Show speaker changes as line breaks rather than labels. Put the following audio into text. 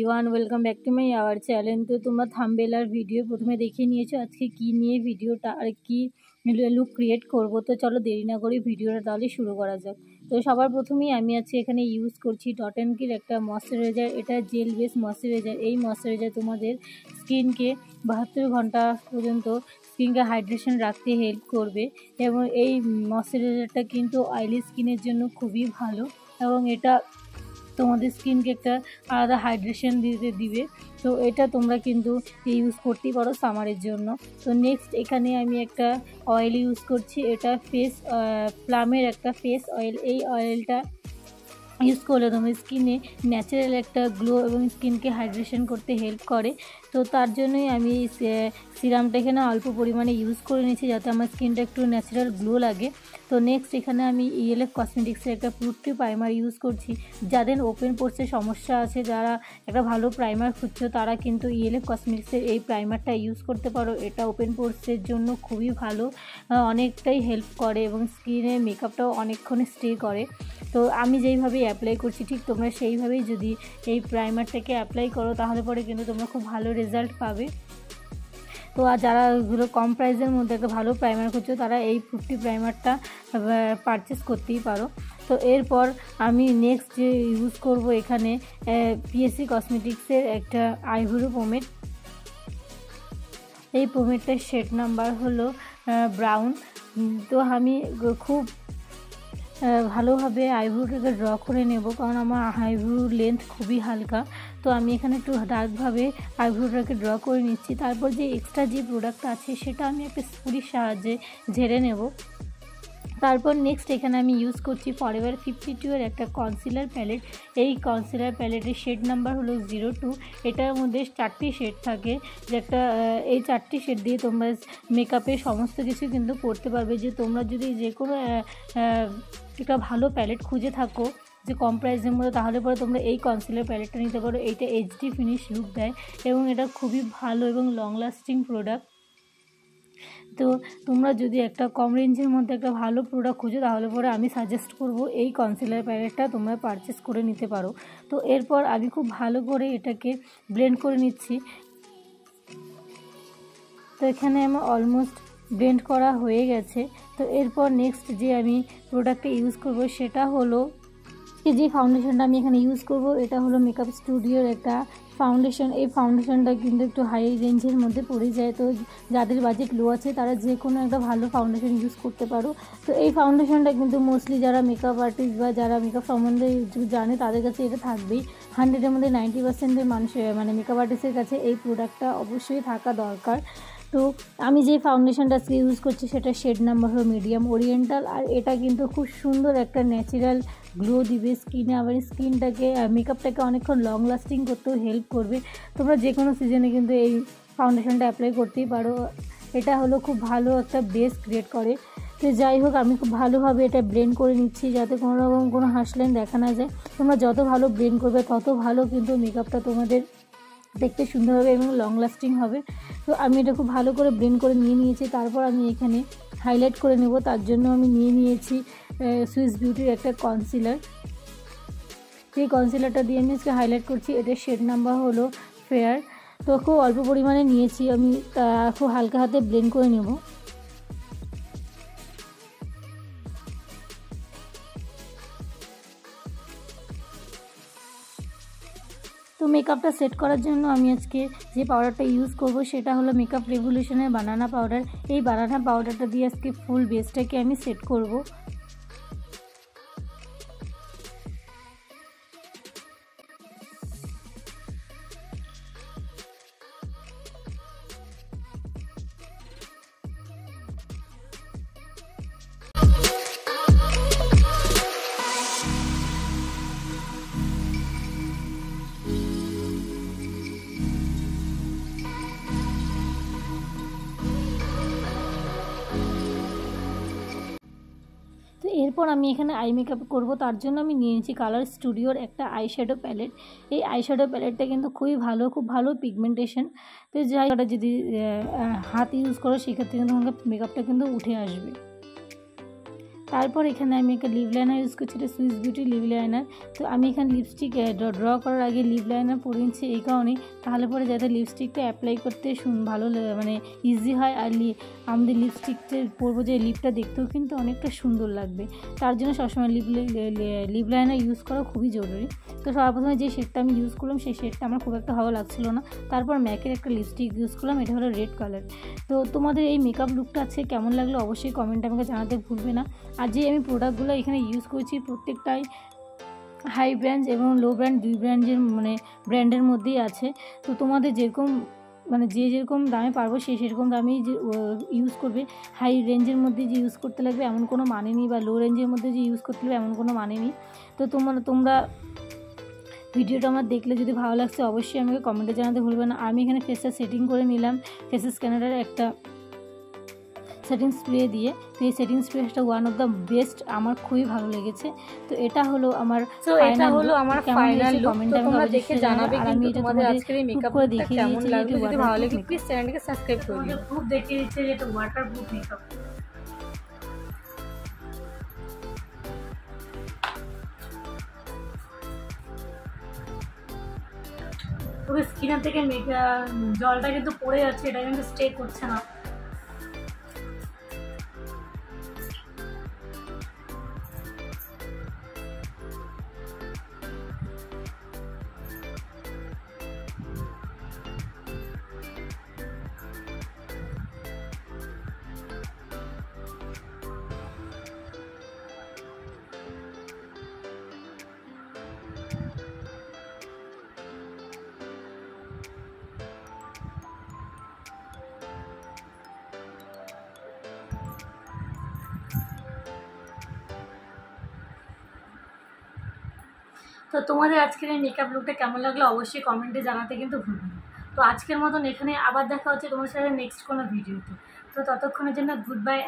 Everyone, welcome back to my our channel. তো তোমরা thumbnail আর video প্রথমে দেখে নিয়েছো আজকে কি নিয়ে ভিডিওটা আর কি লুক ক্রিয়েট করব। তো চলো দেরি না করে ভিডিওটা তাহলে শুরু করা যাক। তো সবার প্রথমেই আমি আজকে এখানে ইউজ করছি ডট অ্যান্ড কির একটা ময়শ্চারাইজার। এটা জেল বেস ময়শ্চারাইজার। এই ময়শ্চারাইজার তোমাদের স্কিনকে 72 ঘন্টা পর্যন্ত স্কিনকে হাইড্রেশন রাখতে হেল্প করবে এবং এই ময়শ্চারাইজারটা কিন্তু অয়েলি স্কিনের জন্য খুবই ভালো এবং এটা তোমাদের স্কিনকে একটা আলাদা হাইড্রেশন দিবে। তো এটা তোমরা কিন্তু ইউজ করতেই পারো সামারের জন্য। তো নেক্সট এখানে আমি একটা অয়েল ইউজ করছি। এটা প্লামের একটা ফেস অয়েল। এই অয়েলটা ইউজ করলে তোমার স্কিনে ন্যাচারাল একটা গ্লো এবং স্কিনকে হাইড্রেশন করতে হেল্প করে। তো তার জন্যই আমি সিরামটা এখানে অল্প পরিমাণে ইউজ করে নিয়েছি যাতে আমার স্কিনটা একটু ন্যাচারাল গ্লো লাগে। তো নেক্সট এখানে আমি ইএলএফ কসমেটিক্সের একটা পুরুটি প্রাইমার ইউজ করছি। যাদের ওপেন পোর্সের সমস্যা আছে, যারা একটা ভালো প্রাইমার খুঁজছো, তারা কিন্তু ইএলএফ কসমেটিক্সের এই প্রাইমারটা ইউজ করতে পারো। এটা ওপেন পোর্সের জন্য খুবই ভালো, অনেকটাই হেল্প করে এবং স্কিনের মেকআপটাও অনেকক্ষণ স্টে করে। তো আমি যেইভাবে অ্যাপ্লাই করছি ঠিক তোমরা সেইভাবেই যদি এই প্রাইমারটাকে অ্যাপ্লাই করো তাহলে পরে কিন্তু তোমরা খুব ভালো রেজাল্ট পাবে। তো আর যারা এগুলো কম প্রাইসের মধ্যে একটা ভালো প্রাইমার করছো তারা এই 50 প্রাইমারটা পারচেস করতেই পারো। তো এরপর আমি নেক্সট যে ইউজ করব এখানে পিএসসি কসমেটিক্সের একটা আইব্রো পোমেড। এই পোমেডটার শেড নাম্বার হলো ব্রাউন। তো আমি খুব ভালোভাবে আইব্রোটাকে ড্র করে নেব, কারণ আমার আইব্রো লেন্থ খুবই হালকা। তো আমি এখানে একটু ডার্কভাবে আইব্রোটাকে ড্র করে নিচ্ছি। তারপর যে এক্সট্রা যে প্রোডাক্টটা আছে সেটা আমি একটা স্পুরির সাহায্যে ঝেড়ে নেব। তারপর নেক্সট এখানে আমি ইউজ করছি ফরএভার 52 এর একটা কনসিলার প্যালেট। এই কনসিলার প্যালেটের শেড নাম্বার হলো 02। এটার মধ্যে 4টি শেড থাকে, যে একটা এই 4টি শেড দিয়ে তোমরা মেকআপের সমস্ত কিছু কিন্তু করতে পারবে। যে তোমরা যদি যে কোনো একটা ভালো প্যালেট খুঁজে থাকো যে কম প্রাইসের মধ্যে, তাহলে পরে তোমরা এই কনসিলার প্যালেটটা নিতে পারো। এইটা এইচডি ফিনিশ লুক দেয় এবং এটা খুবই ভালো এবং লং লাস্টিং প্রোডাক্ট। তো তোমরা যদি একটা কম রেঞ্জের মধ্যে একটা ভালো প্রোডাক্ট খুঁজো তাহলে পরে আমি সাজেস্ট করব এই কনসিলার প্যালেটটা তোমরা পারচেস করে নিতে পারো। তো এরপর আমি খুব ভালো করে এটাকে ব্লেন্ড করে নিচ্ছি। তো এখানে আমার অলমোস্ট ব্লেন্ড করা হয়ে গেছে। তো এরপর নেক্সট যে আমি প্রোডাক্টটা ইউজ করব সেটা হলো যে ফাউন্ডেশনটা আমি এখানে ইউজ করব এটা হলো মেকআপ স্টুডিওর একটা ফাউন্ডেশন। এই ফাউন্ডেশনটা কিন্তু একটু হাই রেঞ্জের মধ্যে পড়ে যায়। তো যাদের বাজেট লো আছে তারা যে কোনো একটা ভালো ফাউন্ডেশন ইউজ করতে পারো। তো এই ফাউন্ডেশনটা কিন্তু মোস্টলি যারা মেকআপ আর্টিস্ট বা যারা মেকআপ সম্বন্ধে জানে তাদের কাছে এটা থাকবেই। 100-এর মধ্যে 90% মানুষের মানে মেকআপ আর্টিস্টের কাছে এই প্রোডাক্টটা অবশ্যই থাকা দরকার। তো আমি যে ফাউন্ডেশনটা আজকে ইউজ করছি সেটা শেড নাম্বার হলো মিডিয়াম ওরিয়েন্টাল। আর এটা কিন্তু খুব সুন্দর একটা ন্যাচারাল গ্লো দিবে স্কিনে, আবার স্কিনটাকে মেকআপটাকে অনেকক্ষণ লং লাস্টিং করতেও হেল্প করবে। তোমরা যে কোনো সিজনে কিন্তু এই ফাউন্ডেশনটা অ্যাপ্লাই করতেই পারো। এটা হলো খুব ভালো একটা বেস ক্রিয়েট করে। তো যাই হোক, আমি খুব ভালোভাবে এটা ব্লেন্ড করে নিচ্ছি যাতে কোনো রকম কোনো হাসলাইন দেখা না যায়। তোমরা যত ভালো ব্লেন্ড করবে তত ভালো কিন্তু মেকআপটা তোমাদের দেখতে সুন্দর হবে এবং লং লাস্টিং হবে। তো আমি এটা খুব ভালো করে ব্লেন্ড করে নিয়েছি। তারপর আমি এখানে হাইলাইট করে নেব। তার জন্য আমি নিয়েছি সুইস বিউটির একটা কনসিলার। সেই কনসিলারটা দিয়ে আমি আজকে হাইলাইট করছি। এটার শেড নাম্বার হলো ফেয়ার। তো খুব অল্প পরিমাণে নিয়েছি, আমি খুব হালকা হাতে ব্লেন্ড করে নেব। তো মেকআপটা সেট করার জন্য আমি আজকে যে পাউডারটা ইউজ করব সেটা হলো মেকআপ রেভলিউশনের বানানা পাউডার। এই বানানা পাউডারটা দিয়ে আজকে ফুল বেসটাকে আমি সেট করব। তো এরপর আমি এখানে আই মেকআপ করব। তার জন্য আমি নিয়েছি কালার স্টুডিওর একটা আইশ্যাডো প্যালেট। এই আইশ্যাডো প্যালেটটা কিন্তু খুবই ভালো, খুব ভালো পিগমেন্টেশন। তো যাই ওটা যদি হাত ইউজ করো সেক্ষেত্রে কিন্তু তোমাকে মেকআপটা কিন্তু উঠে আসবে। তারপর এখানে আমি একটা লিপ লাইনার ইউজ করছি, এটা সুইস বিউটি লিপ লাইনার। তো আমি এখানে লিপস্টিক ড্র করার আগে লিপ লাইনার পরে নিচ্ছি এই কারণেই, তাহলে পরে যাতে লিপস্টিকটা অ্যাপ্লাই করতে ভালো মানে ইজি হয়, আর আমাদের লিপস্টিকটা পরবো যে লিপটা দেখতেও কিন্তু অনেকটা সুন্দর লাগবে। তার জন্য সবসময় লিপ লাইনার ইউজ করা খুবই জরুরি। তো সবার প্রথমে যে শেডটা আমি ইউজ করলাম সেই শেডটা আমার খুব একটা ভালো লাগছিলো না, তারপর ম্যাকের একটা লিপস্টিক ইউজ করলাম, এটা হলো রেড কালার। তো তোমাদের এই মেকআপ লুকটা আছে কেমন লাগলো অবশ্যই কমেন্টে আমাকে জানাতে ভুলবে না। আর যে আমি প্রোডাক্টগুলো এখানে ইউজ করছি প্রত্যেকটাই হাই ব্র্যান্ড এবং লো ব্র্যান্ড, দুই ব্র্যান্ডের মধ্যেই আছে। তো তোমাদের যেরকম যে যেরকম দামে পারবো সেরকম দামেই যে ইউজ করবে। হাই রেঞ্জের মধ্যে যে ইউজ করতে লাগবে এমন কোনো মানে নেই, বা লো রেঞ্জের মধ্যে যে ইউজ করতে লাগবে এমন কোনো মানে নেই। তো তোমরা ভিডিওটা আমার দেখলে যদি ভালো লাগছে অবশ্যই আমাকে কমেন্টে জানাতে ভুলবে না। আমি এখানে ফেসটা সেটিং করে নিলাম ফেসেস স্ক্যানারের একটা সেটিং স্প্রে দিয়ে। তো এই সেটিং স্প্রেটা ওয়ান অফ দ্য বেস্ট, আমার খুবই ভালো লেগেছে। তো এটা হলো আমার ফাইনাল লুক। তোমরা দেখে জানাবে কিন্তু তোমাদের আজকের এই মেকআপটা কেমন লাগলো। যদি ভালো লাগে প্লিজ চ্যানেলটাকে সাবস্ক্রাইব করে দিও। প্রুফ দেখিয়ে দিচ্ছে যে এটা ওয়াটারপ্রুফ মেকআপ। পুরো স্কিনের থেকে জলটা কিন্তু পড়ে যাচ্ছে, এটা কিন্তু স্টে করছে না। তো তোমাদের আজকের এই মেকআপ লুকটা কেমন লাগলো অবশ্যই কমেন্টে জানাতে কিন্তু ভুলবে না। তো আজকের মতন এখানে আবার দেখা হচ্ছে তোমার সাথে নেক্সট কোনো ভিডিওতে। তো ততক্ষণের জন্য গুড বাই।